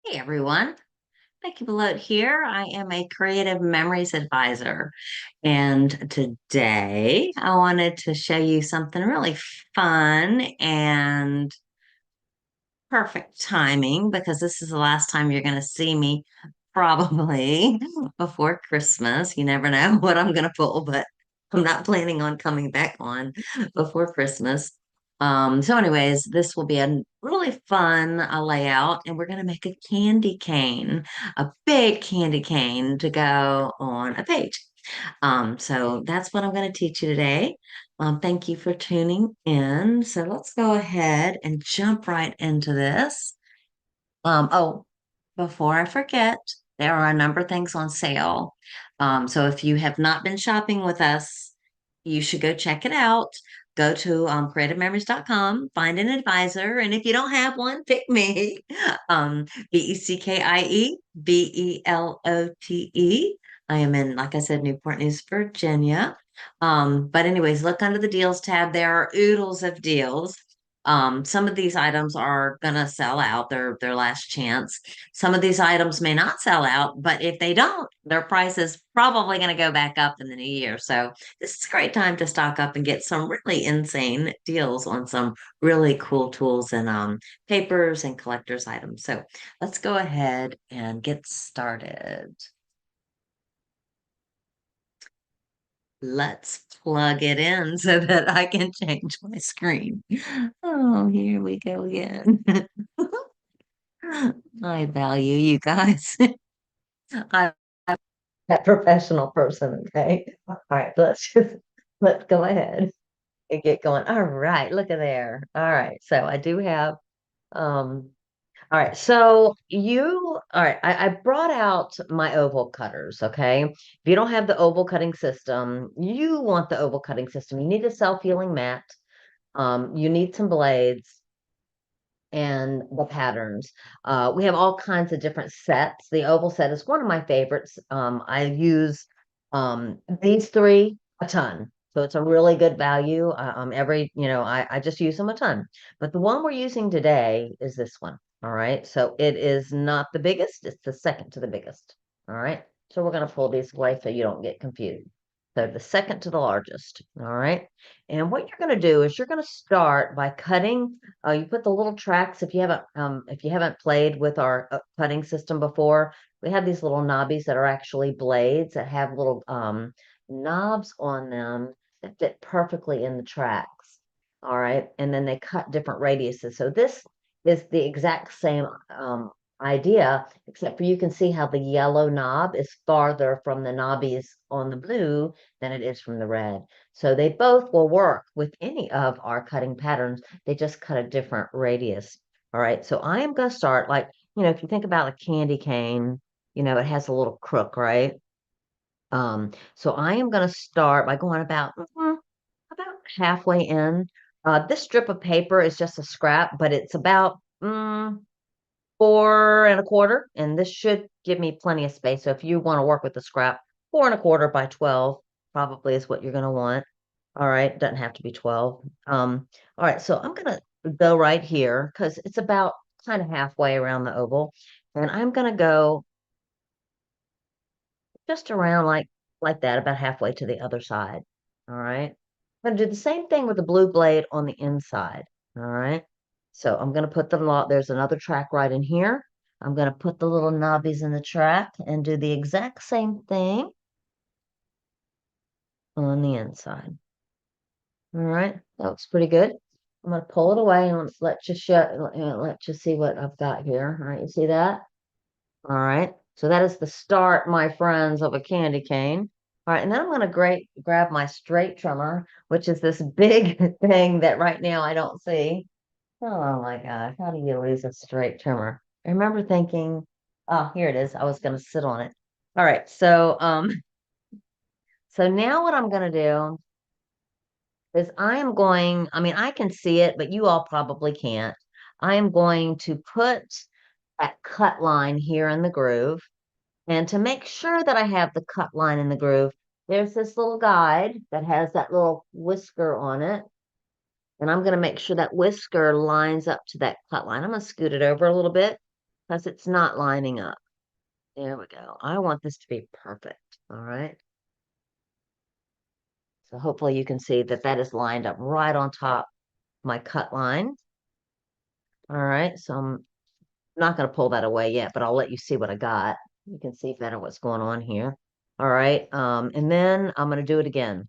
Hey everyone, Beckie Belote here. I am a creative memories advisor, and today I wanted to show you something really fun and perfect timing because this is the last time you're going to see me probably before Christmas. You never know what I'm going to pull, but I'm not planning on coming back on before Christmas. So anyways, this will be a really fun layout, and we're going to make a candy cane, a big candy cane to go on a page. So that's what I'm going to teach you today. Thank you for tuning in. So let's go ahead and jump right into this. Oh, before I forget, there are a number of things on sale. So if you have not been shopping with us, you should go check it out. Go to creativememories.com, find an advisor, and if you don't have one, pick me. Beckie Belote. I am in, like I said, Newport News, Virginia. But anyways, look under the deals tab. There are oodles of deals. Some of these items are gonna sell out, their last chance. Some of these items may not sell out, but if they don't, their price is probably gonna go back up in the new year. So this is a great time to stock up and get some really insane deals on some really cool tools and papers and collector's items. So let's go ahead and get started. Let's plug it in so that I can change my screen. Oh, here we go again. I value you guys. I'm that professional person, okay? All right, let's go ahead and get going. All right, look at there. All right, so I do have all right, all right, I brought out my oval cutters, okay? If you don't have the oval cutting system, you want the oval cutting system. You need a self-healing mat. You need some blades and the patterns. We have all kinds of different sets. The oval set is one of my favorites. I use these three a ton. So it's a really good value. I just use them a ton. But the one we're using today is this one. All right. So it is not the biggest, it's the second to the biggest. All right. So we're going to pull these away so you don't get confused. So the second to the largest. All right. And what you're going to do is you're going to start by cutting. You put the little tracks. If you haven't played with our cutting system before, we have these little knobbies that are actually blades that have little knobs on them that fit perfectly in the tracks. All right, and then they cut different radiuses. So this is the exact same idea, except for you can see how the yellow knob is farther from the knobbies on the blue than it is from the red. So they both will work with any of our cutting patterns. They just cut a different radius. All right. So I am going to start like, if you think about a candy cane, it has a little crook, right? So I am going to start by going about halfway in. This strip of paper is just a scrap, but it's about 4 1/4, and this should give me plenty of space. So if you want to work with the scrap, 4 1/4 by 12 probably is what you're going to want. All right, doesn't have to be 12. All right, so I'm gonna go right here because it's about kind of halfway around the oval, and I'm gonna go just around like that, about halfway to the other side. All right. I'm gonna do the same thing with the blue blade on the inside. All right. So I'm gonna put there's another track right in here. I'm gonna put the little knobbies in the track and do the exact same thing on the inside. All right, that looks pretty good. I'm gonna pull it away and let you see what I've got here. All right, you see that? All right, so that is the start, my friends, of a candy cane. All right, and then I'm gonna grab my straight trimmer, which is this big thing that right now I don't see. Oh my gosh, how do you lose a straight trimmer? I remember thinking, oh, here it is. I was gonna sit on it. All right, so now what I'm gonna do is I can see it, but you all probably can't. I am going to put that cut line here in the groove. And to make sure that I have the cut line in the groove, there's this little guide that has that little whisker on it. And I'm going to make sure that whisker lines up to that cut line. I'm going to scoot it over a little bit. because it's not lining up. There we go. I want this to be perfect. All right. So hopefully you can see that that is lined up right on top my cut line. All right. So I'm not going to pull that away yet, but I'll let you see what I got. You can see better what's going on here. All right. And then I'm going to do it again.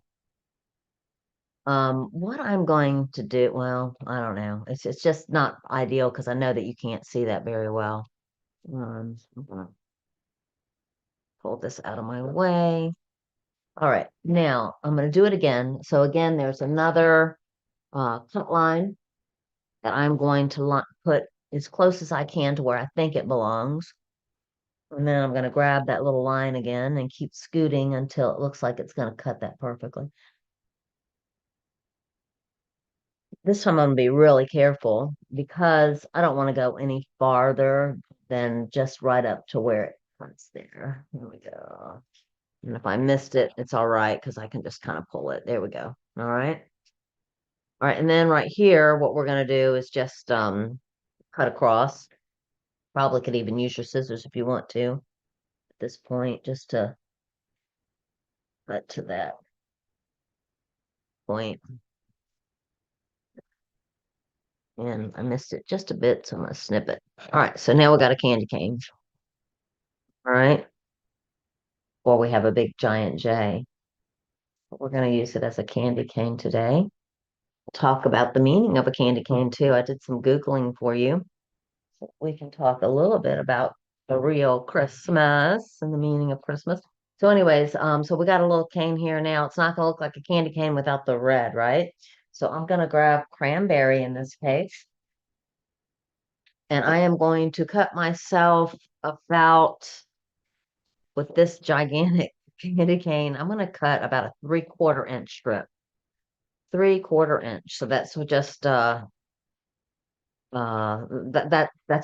What I'm going to do, well, I don't know. It's just not ideal because I know that you can't see that very well. I'm gonna pull this out of my way. All right, now I'm gonna do it again. So again, there's another cut line that I'm going to put as close as I can to where I think it belongs. And then I'm gonna grab that little line again and keep scooting until it looks like it's gonna cut that perfectly. This time I'm gonna be really careful because I don't want to go any farther than just right up to where it cuts there. Here we go. And if I missed it, it's all right because I can just kind of pull it. There we go. All right. All right. And then right here, what we're gonna do is just cut across. Probably could even use your scissors if you want to at this point, just to cut to that point. And I missed it just a bit, so I'm gonna snip it. All right, so now we got a candy cane. All right. Or we have a big giant J. We're gonna use it as a candy cane today. Talk about the meaning of a candy cane too. I did some Googling for you. So we can talk a little bit about the real Christmas and the meaning of Christmas. So anyways, so we got a little cane here now. It's not gonna look like a candy cane without the red, right? So I'm gonna grab cranberry in this case. And I am going to cut myself about, with this gigantic candy cane, I'm going to cut about a 3/4 inch strip. 3/4 inch. So that's just that's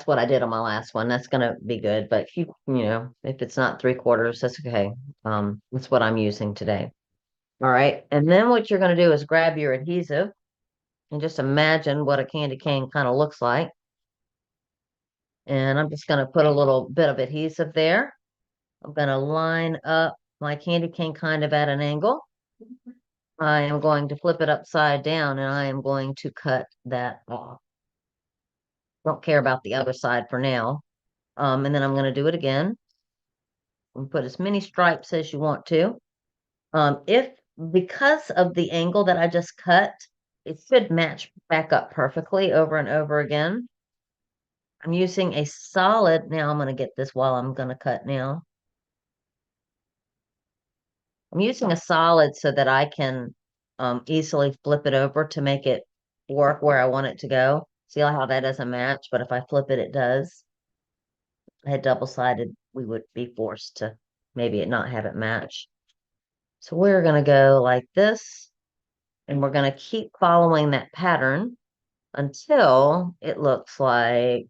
what I did on my last one. That's gonna be good. But if if it's not 3/4, that's okay. That's what I'm using today. All right. And then what you're gonna do is grab your adhesive and just imagine what a candy cane kind of looks like. And I'm just gonna put a little bit of adhesive there. I'm gonna line up my candy cane kind of at an angle. I am going to flip it upside down and I am going to cut that off. Don't care about the other side for now. And then I'm going to do it again and put as many stripes as you want to. If because of the angle that I just cut, it should match back up perfectly over and over again. I'm using a solid. Now I'm going to get this while I'm going to cut now. I'm using a solid so that I can easily flip it over to make it work where I want it to go. See how that doesn't match, but if I flip it, it does. If I had double-sided, we would be forced to maybe it not have it match. So we're going to go like this, and we're going to keep following that pattern until it looks like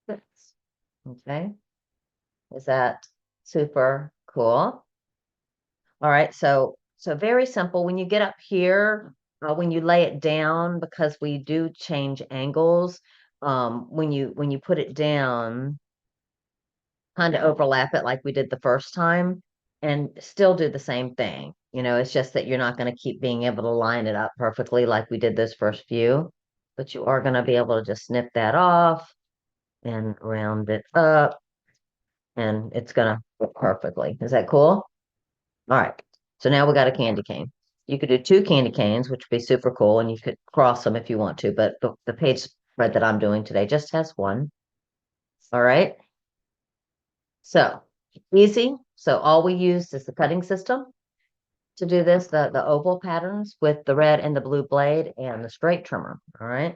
this. Okay. Is that super cool? All right, so very simple. When you get up here, when you lay it down, because we do change angles, when you put it down, kind of overlap it like we did the first time, and still do the same thing. It's just that you're not going to keep being able to line it up perfectly like we did those first few, but you are going to be able to just snip that off and round it up, and it's going to work perfectly. Is that cool? All right. So now we got a candy cane. You could do two candy canes, which would be super cool, and you could cross them if you want to, but the page spread that I'm doing today just has one. All right. So easy. So all we used is the cutting system to do this, the oval patterns with the red and the blue blade and the straight trimmer. All right.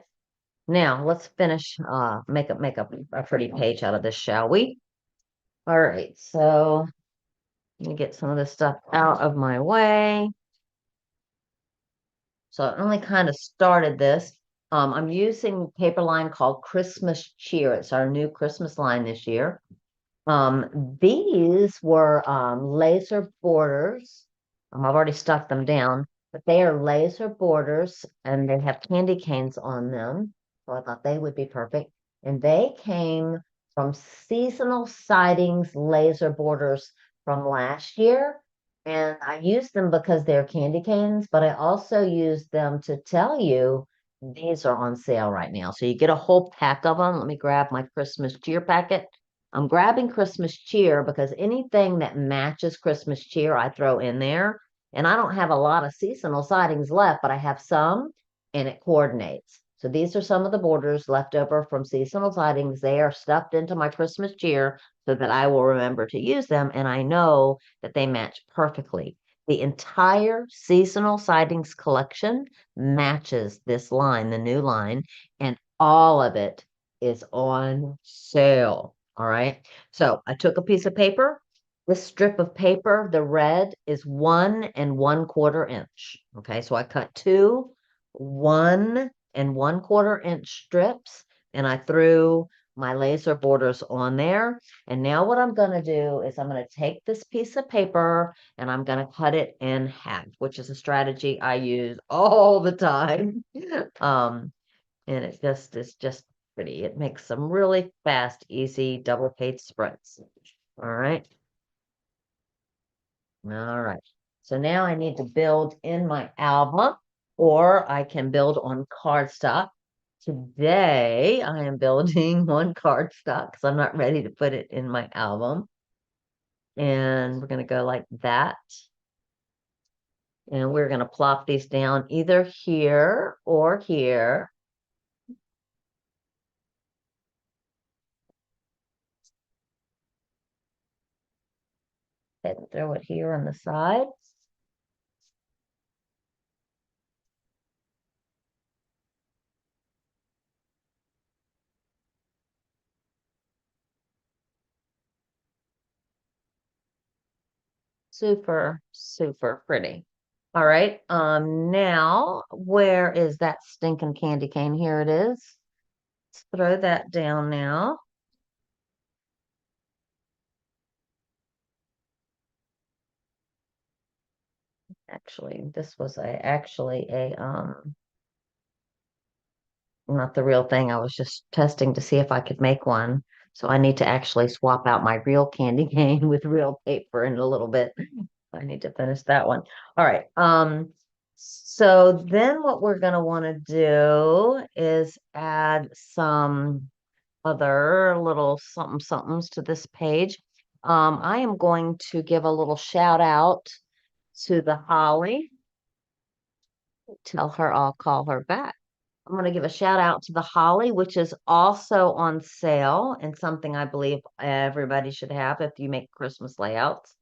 Now let's finish, make a pretty page out of this, shall we? All right. So let me get some of this stuff out of my way. So I only kind of started this. I'm using paper line called Christmas Cheer. It's our new Christmas line this year. These were laser borders. I've already stuck them down, but they are laser borders and they have candy canes on them. So I thought they would be perfect. And they came from seasonal sidings laser borders from last year. And I use them because they're candy canes, but I also use them to tell you these are on sale right now. So you get a whole pack of them. Let me grab my Christmas cheer packet. I'm grabbing Christmas cheer because anything that matches Christmas cheer, I throw in there. And I don't have a lot of seasonal sidings left, but I have some and it coordinates. So these are some of the borders left over from seasonal sidings. They are stuffed into my Christmas cheer so that I will remember to use them. And I know that they match perfectly. The entire seasonal sidings collection matches this line, the new line, and all of it is on sale. All right. So I took a piece of paper. This strip of paper, the red is 1 1/4 inch. Okay. So I cut two 1 1/4 inch strips and I threw my laser borders on there. And now what I'm going to do is I'm going to take this piece of paper and I'm going to cut it in half, which is a strategy I use all the time. And it just is just pretty. It makes some really fast, easy double page spreads. All right. All right. So now I need to build in my album, or I can build on cardstock. Today I am building on cardstock because I'm not ready to put it in my album. And we're going to go like that. And we're going to plop these down either here or here. And throw it here on the side. Super, super pretty. All right. Now where is that stinking candy cane? Here it is. Let's throw that down now. Actually, this was actually a not the real thing. I was just testing to see if I could make one. So I need to actually swap out my real candy cane with real paper in a little bit. I need to finish that one. All right. So then what we're gonna want to do is add some other little something somethings to this page. I am going to give a little shout out to the Holly. Tell her I'll call her back. I'm going to give a shout out to the Holly, which is also on sale and something I believe everybody should have if you make Christmas layouts.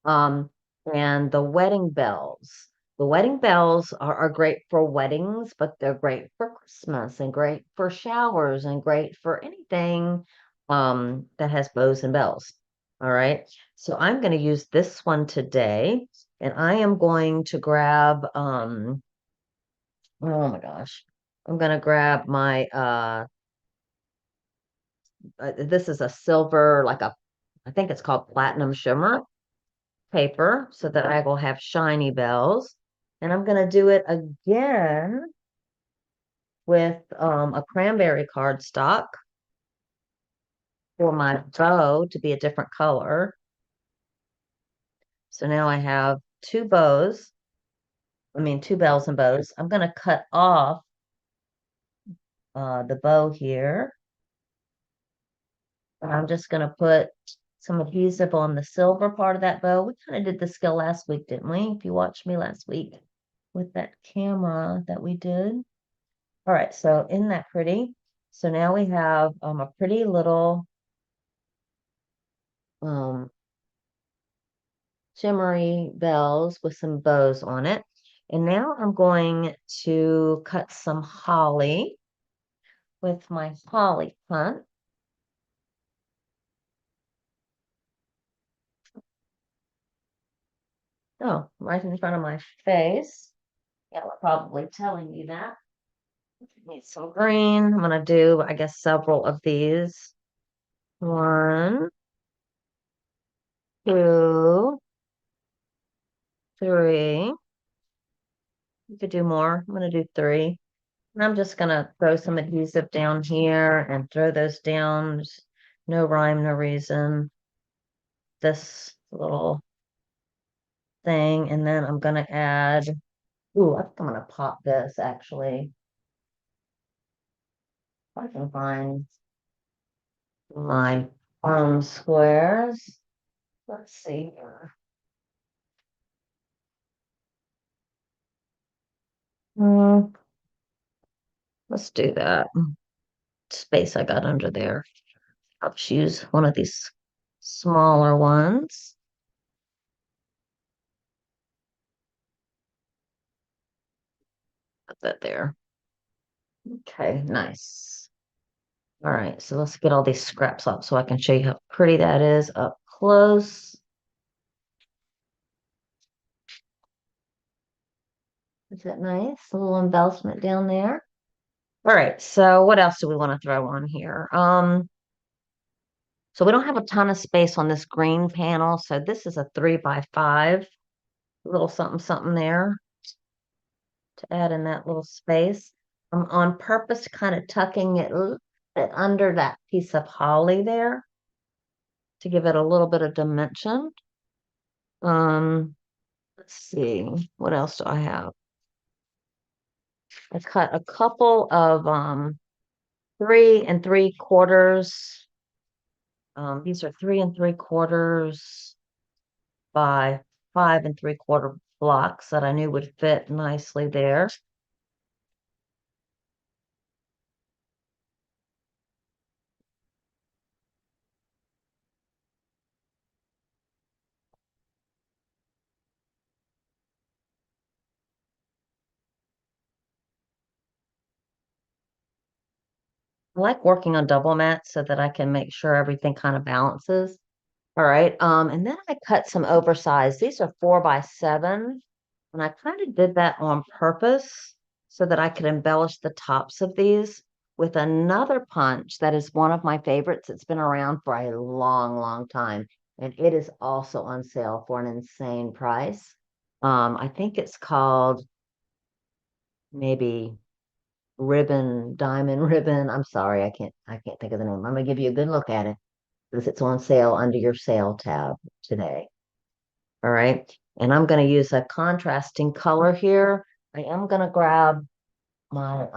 Um, and the wedding bells. The wedding bells are great for weddings, but they're great for Christmas and great for showers and great for anything that has bows and bells. All right. So I'm going to use this one today, and I am going to grab oh my gosh. I'm going to grab my this is a silver like a I think it's called platinum shimmer paper so that I will have shiny bells. And I'm going to do it again with a cranberry cardstock for my bow to be a different color. So now I have two bows. I mean, two bells and bows. I'm going to cut off the bow here. And I'm just going to put some adhesive on the silver part of that bow. We kind of did the skill last week, didn't we? If you watched me last week with that camera that we did. All right, so isn't that pretty? So now we have a pretty little um, shimmery bells with some bows on it. And now I'm going to cut some holly with my holly punt. Oh, right in front of my face. Yeah, we're probably telling you that. Need some green. I'm gonna do, I guess, several of these. One, two, three. You could do more. I'm gonna do three. And I'm just gonna throw some adhesive down here and throw those down. No rhyme, no reason. This little thing, and then I'm gonna add, ooh, I think I'm gonna pop this actually. If I can find my squares. Let's see here. Hmm, let's do that. Space I got under there. I'll choose one of these smaller ones. Put that there. Okay, nice. All right, so let's get all these scraps up so I can show you how pretty that is up close. Is that nice? A little embellishment down there. All right, so what else do we want to throw on here? So we don't have a ton of space on this green panel, so this is a 3 by 5, a little something something there to add in that little space. I'm on purpose kind of tucking it under that piece of holly there to give it a little bit of dimension. Let's see, what else do I have? I cut a couple of 3 3/4. These are 3 3/4 by 5 3/4 blocks that I knew would fit nicely there. I like working on double mats so that I can make sure everything kind of balances. All right. And then I cut some oversized. These are 4 by 7. And I kind of did that on purpose so that I could embellish the tops of these with another punch that is one of my favorites. It's been around for a long, long time. And it is also on sale for an insane price. I think it's called maybe ribbon, diamond ribbon. I'm sorry, I can't think of the name. I'm gonna give you a good look at it because it's on sale under your sale tab today. All right. And I'm going to use a contrasting color here. I am going to grab my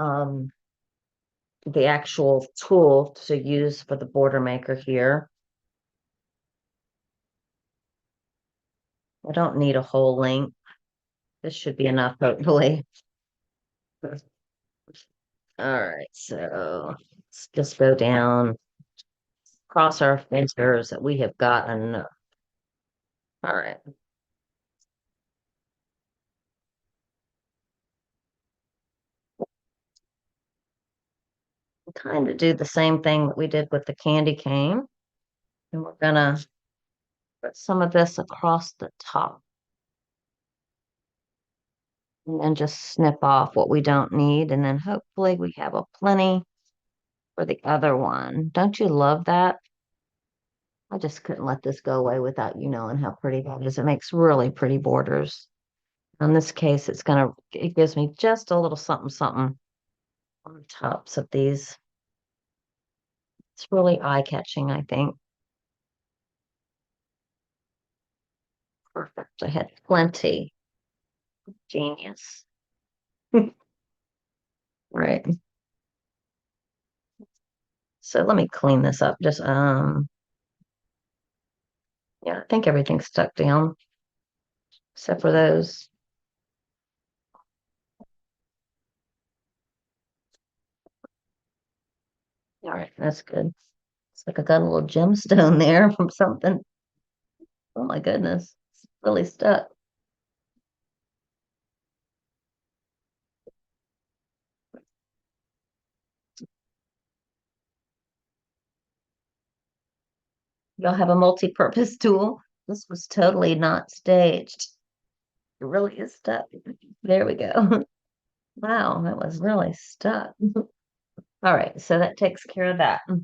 the actual tool to use for the border maker here. I don't need a whole length. This should be enough, hopefully. All right, so let's just go down, cross our fingers that we have got enough. All right. Kind of do the same thing that we did with the candy cane. And we're gonna put some of this across the top and then just snip off what we don't need. And then hopefully we have a plenty for the other one. Don't you love that? I just couldn't let this go away without you knowing how pretty that is. It makes really pretty borders. In this case, it gives me just a little something something on the tops of these. It's really eye-catching, I think. Perfect. I had plenty. Genius. Right. So let me clean this up. Just yeah, I think everything's stuck down except for those. All right, that's good. It's like I got a little gemstone there from something. Oh my goodness. It's really stuck. Y'all have a multi-purpose tool. This was totally not staged. It really is stuck. There we go. Wow, that was really stuck. All right, so that takes care of that. All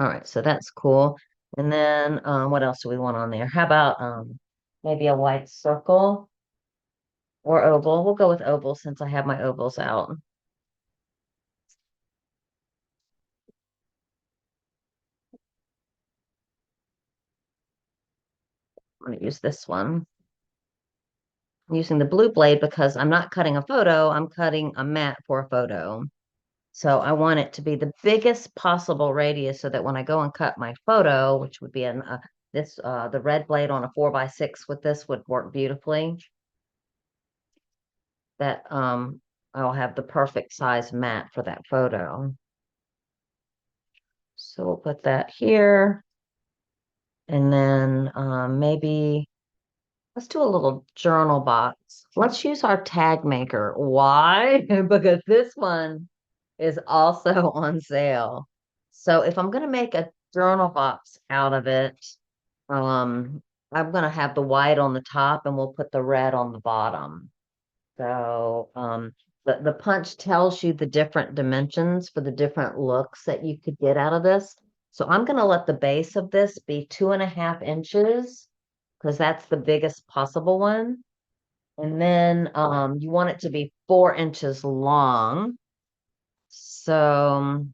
right, so that's cool. And then what else do we want on there? How about maybe a white circle or oval? We'll go with oval since I have my ovals out. I'm going to use this one. I'm using the blue blade because I'm not cutting a photo, I'm cutting a mat for a photo. So I want it to be the biggest possible radius so that when I go and cut my photo, which would be the red blade on a 4x6 with this would work beautifully. That I'll have the perfect size mat for that photo. So we'll put that here. And then maybe let's do a little journal box. Let's use our tag maker. Why? Because this one is also on sale. So if I'm going to make a journal box out of it, I'm going to have the white on the top and we'll put the red on the bottom. So the punch tells you the different dimensions for the different looks that you could get out of this. So I'm going to let the base of this be 2.5 inches because that's the biggest possible one. And then you want it to be 4 inches long. So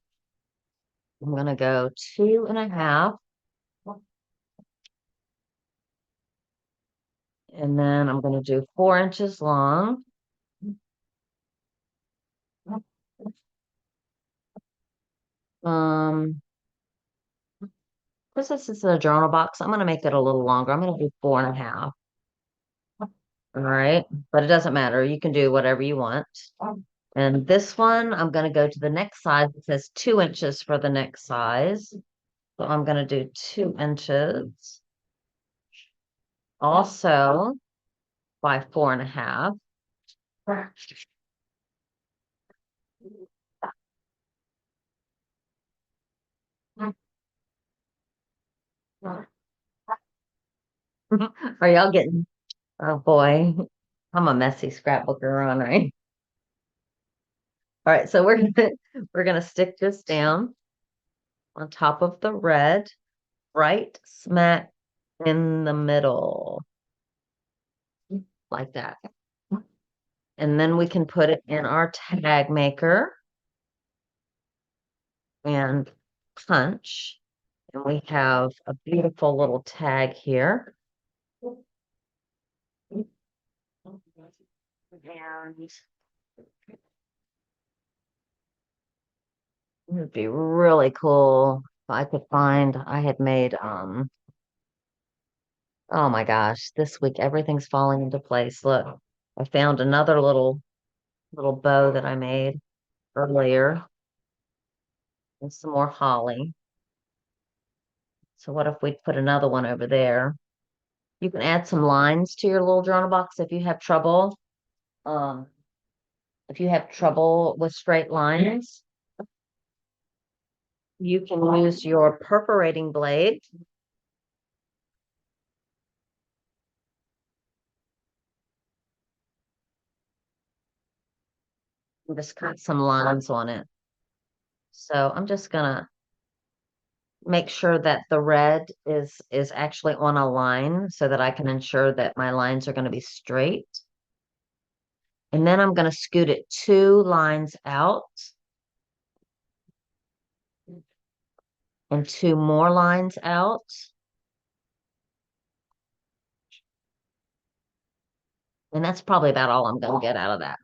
I'm going to go 2.5. And then I'm going to do 4 inches long. Because this is a journal box, I'm going to make it a little longer. I'm going to do 4.5. All right. But it doesn't matter. You can do whatever you want. And this one, I'm going to go to the next size. It says 2 inches for the next size. So I'm going to do 2 inches. Also by 4.5. Are y'all getting, oh boy, I'm a messy scrapbooker on, right? All right, so we're gonna stick this down on top of the red, right smack in the middle, like that. And then we can put it in our tag maker and punch. And we have a beautiful little tag here. And it would be really cool if I could find, I had made, oh my gosh, this week everything's falling into place. Look, I found another little bow that I made earlier and some more holly. So what if we put another one over there? You can add some lines to your little journal box if you have trouble. Um, if you have trouble with straight lines, you can use your perforating blade. And just cut some lines on it. So I'm just gonna make sure that the red is actually on a line so that I can ensure that my lines are going to be straight. And then I'm going to scoot it 2 lines out and 2 more lines out. And that's probably about all I'm going to get out of that.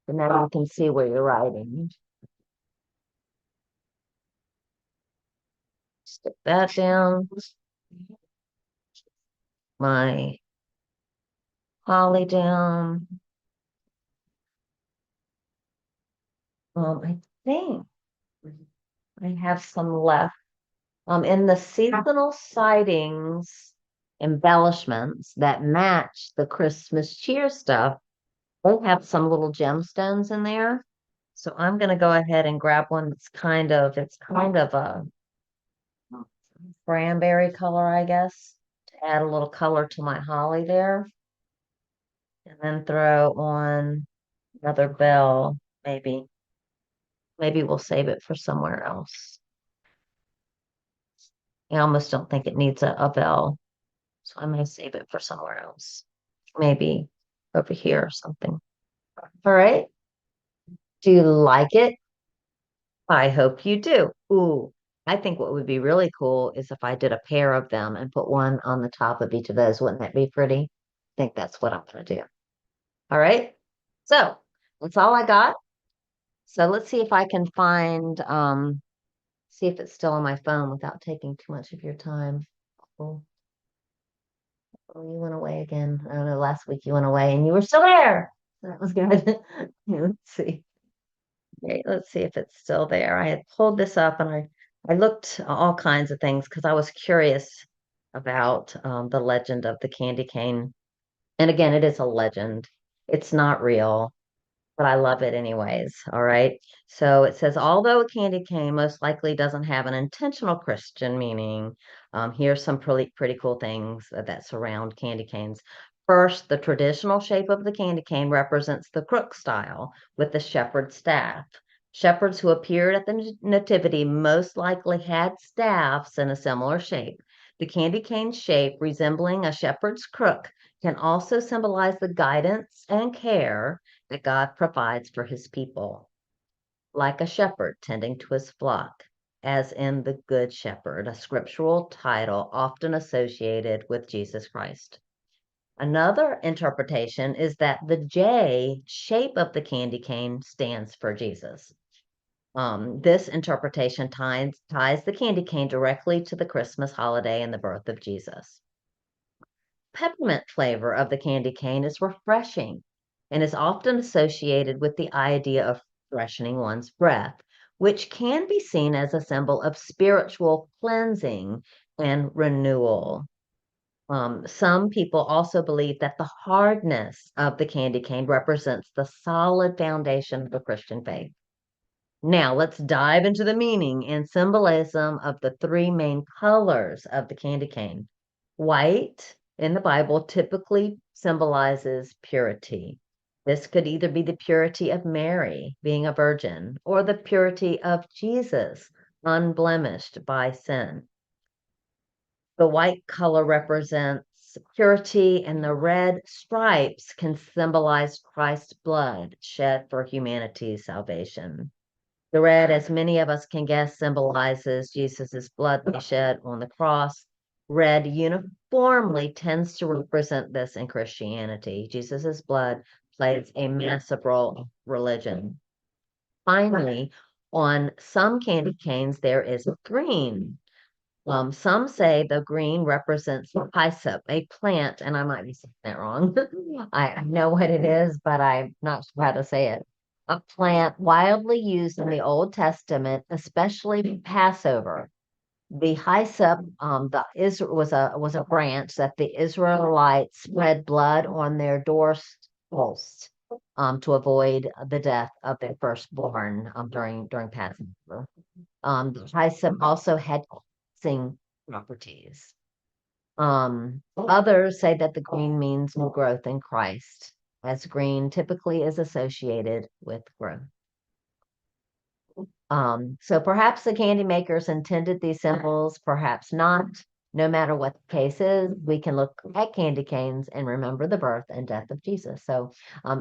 And now you can see where you're writing. Stick that down. My holly down. I think I have some left. In the seasonal sightings embellishments that match the Christmas cheer stuff, they have some little gemstones in there. So I'm going to go ahead and grab one it's kind of a cranberry color, I guess, to add a little color to my holly there. And then throw on another bell, maybe. Maybe we'll save it for somewhere else. I almost don't think it needs a bell. So I may save it for somewhere else. Maybe over here or something. All right. Do you like it? I hope you do. Ooh, I think what would be really cool is if I did a pair of them and put one on the top of each of those. Wouldn't that be pretty? I think that's what I'm going to do. All right. So that's all I got. So let's see if I can find, see if it's still on my phone without taking too much of your time. Oh, oh, you went away again. I don't know. Last week you went away and you were still there. That was good. Let's see. Okay, let's see if it's still there. I had pulled this up and I looked all kinds of things because I was curious about the legend of the candy cane. And again, it is a legend. It's not real, but I love it anyways. All right. So it says, although a candy cane most likely doesn't have an intentional Christian meaning, here's some pretty cool things that surround candy canes. First, the traditional shape of the candy cane represents the crook style with the shepherd's staff. Shepherds who appeared at the nativity most likely had staffs in a similar shape. The candy cane shape, resembling a shepherd's crook, can also symbolize the guidance and care that God provides for his people, like a shepherd tending to his flock, as in the Good Shepherd, a scriptural title often associated with Jesus Christ. Another interpretation is that the J shape of the candy cane stands for Jesus. This interpretation ties the candy cane directly to the Christmas holiday and the birth of Jesus. Peppermint flavor of the candy cane is refreshing and is often associated with the idea of freshening one's breath, which can be seen as a symbol of spiritual cleansing and renewal. Some people also believe that the hardness of the candy cane represents the solid foundation of the Christian faith. Now, let's dive into the meaning and symbolism of the three main colors of the candy cane. White in the Bible typically symbolizes purity. This could either be the purity of Mary, being a virgin, or the purity of Jesus, unblemished by sin. The white color represents purity, and the red stripes can symbolize Christ's blood shed for humanity's salvation. The red, as many of us can guess, symbolizes Jesus's blood shed on the cross. Red uniformly tends to represent this in Christianity. Jesus's blood plays a massive role in religion. Finally, on some candy canes, there is green. Some say the green represents hyssop, a plant, and I might be saying that wrong. I know what it is, but I'm not sure how to say it. A plant widely used in the Old Testament, especially Passover. The hyssop, was a branch that the Israelites spread blood on their doorposts to avoid the death of their firstborn during Passover. The hyssop also had cleansing properties. Others say that the green means new growth in Christ, as green typically is associated with growth. So perhaps the candy makers intended these symbols, perhaps not. No matter what the case is, we can look at candy canes and remember the birth and death of Jesus. So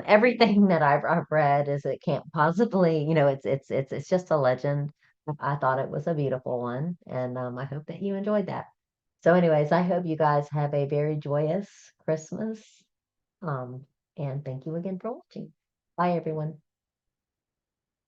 everything that I've read is it can't possibly, it's just a legend. I thought it was a beautiful one, and I hope that you enjoyed that. So, anyways, I hope you guys have a very joyous Christmas. Um, and thank you again for watching. Bye, everyone.